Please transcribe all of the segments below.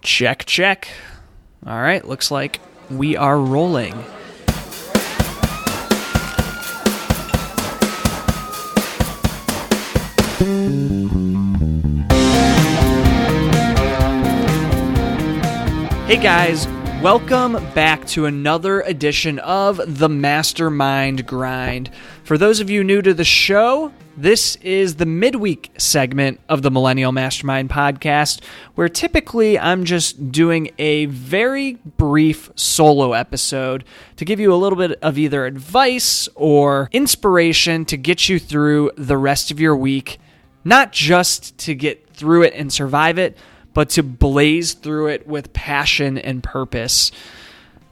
Check, check. All right, looks like we are rolling. Hey guys, welcome back to another edition of the Mastermind Grind. For those of you new to the show, this is the midweek segment of the Millennial Mastermind podcast, where typically I'm just doing a very brief solo episode to give you a little bit of either advice or inspiration to get you through the rest of your week, not just to get through it and survive it, but to blaze through it with passion and purpose.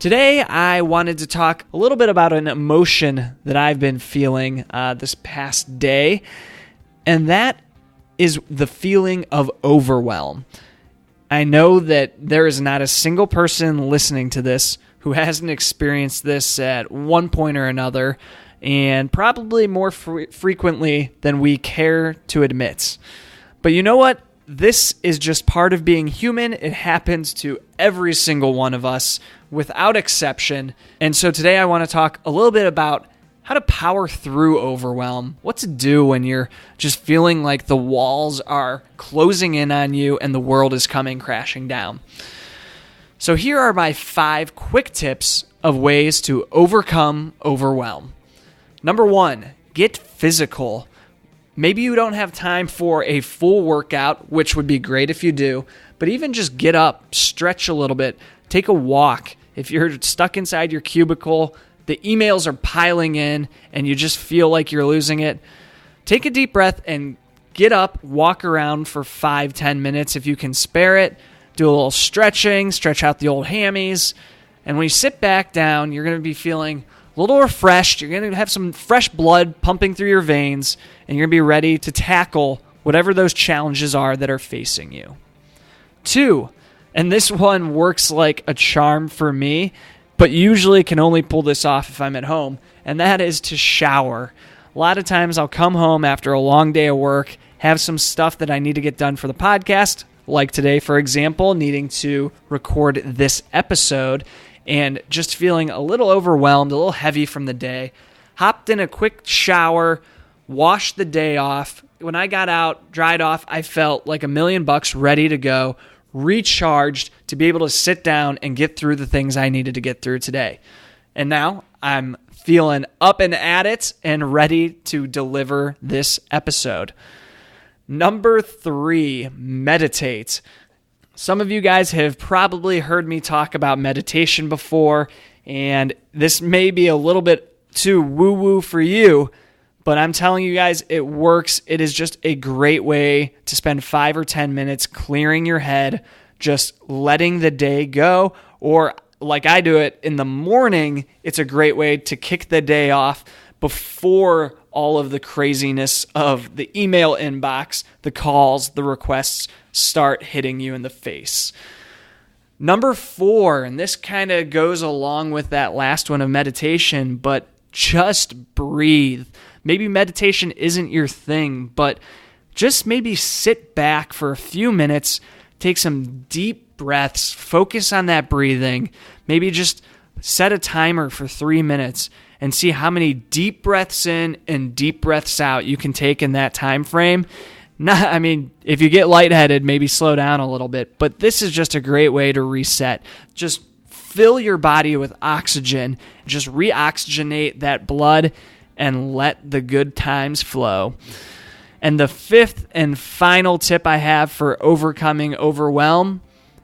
Today, I wanted to talk a little bit about an emotion that I've been feeling this past day, and that is the feeling of overwhelm. I know that there is not a single person listening to this who hasn't experienced this at one point or another, and probably more frequently than we care to admit. But you know what? This is just part of being human. It happens to every single one of us without exception. And so today I want to talk a little bit about how to power through overwhelm, what to do when you're just feeling like the walls are closing in on you and the world is coming crashing down. So here are my 5 quick tips of ways to overcome overwhelm. Number 1, get physical. Maybe you don't have time for a full workout, which would be great if you do, but even just get up, stretch a little bit, take a walk. If you're stuck inside your cubicle, the emails are piling in, and you just feel like you're losing it, take a deep breath and get up, walk around for 5-10 minutes if you can spare it. Do a little stretching, stretch out the old hammies, and when you sit back down, you're going to be feeling a little refreshed. You're going to have some fresh blood pumping through your veins, and you're going to be ready to tackle whatever those challenges are that are facing you. 2, and this one works like a charm for me, but usually can only pull this off if I'm at home, and that is to shower. A lot of times I'll come home after a long day of work, have some stuff that I need to get done for the podcast, like today, for example, needing to record this episode, and just feeling a little overwhelmed, a little heavy from the day. Hopped in a quick shower, washed the day off. When I got out, dried off, I felt like $1,000,000 ready to go, recharged to be able to sit down and get through the things I needed to get through today. And now I'm feeling up and at it and ready to deliver this episode. Number 3, meditate. Some of you guys have probably heard me talk about meditation before, and this may be a little bit too woo-woo for you, but I'm telling you guys, it works. It is just a great way to spend 5 or 10 minutes clearing your head, just letting the day go, or like I do it in the morning, it's a great way to kick the day off before all of the craziness of the email inbox, the calls, the requests start hitting you in the face. Number 4, and this kind of goes along with that last one of meditation, but just breathe. Maybe meditation isn't your thing, but just maybe sit back for a few minutes, take some deep breaths, focus on that breathing, maybe just set a timer for 3 minutes and see how many deep breaths in and deep breaths out you can take in that time frame. If you get lightheaded, maybe slow down a little bit, but this is just a great way to reset. Just fill your body with oxygen, just reoxygenate that blood and let the good times flow. And the 5th and final tip I have for overcoming overwhelm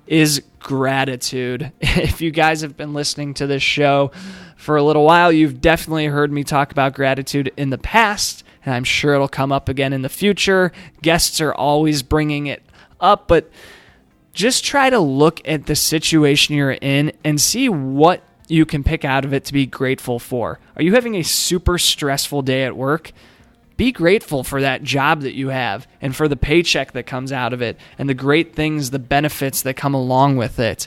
is gratitude. If you guys have been listening to this show for a little while, you've definitely heard me talk about gratitude in the past, and I'm sure it'll come up again in the future. Guests are always bringing it up, but just try to look at the situation you're in and see what you can pick out of it to be grateful for. Are you having a super stressful day at work? Be grateful for that job that you have and for the paycheck that comes out of it and the great things, the benefits that come along with it.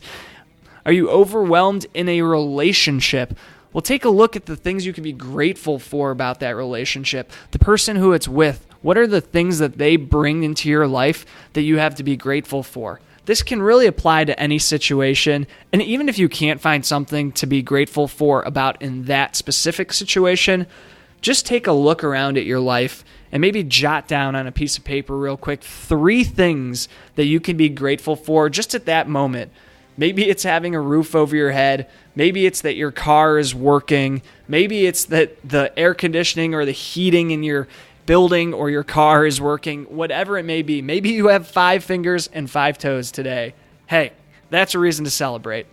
Are you overwhelmed in a relationship? Well, take a look at the things you can be grateful for about that relationship. The person who it's with, what are the things that they bring into your life that you have to be grateful for? this can really apply to any situation. And even if you can't find something to be grateful for about in that specific situation, just take a look around at your life and maybe jot down on a piece of paper real quick 3 things that you can be grateful for just at that moment. Maybe it's having a roof over your head. Maybe it's that your car is working. Maybe it's that the air conditioning or the heating in your building or your car is working. Whatever it may be. Maybe you have 5 fingers and 5 toes today. Hey, that's a reason to celebrate.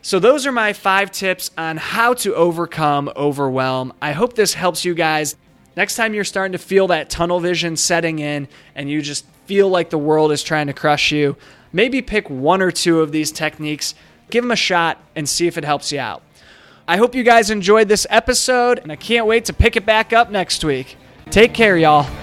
So those are my 5 tips on how to overcome overwhelm. I hope this helps you guys. Next time you're starting to feel that tunnel vision setting in and you just feel like the world is trying to crush you, maybe pick 1 or 2 of these techniques, give them a shot, and see if it helps you out. I hope you guys enjoyed this episode, and I can't wait to pick it back up next week. Take care, y'all.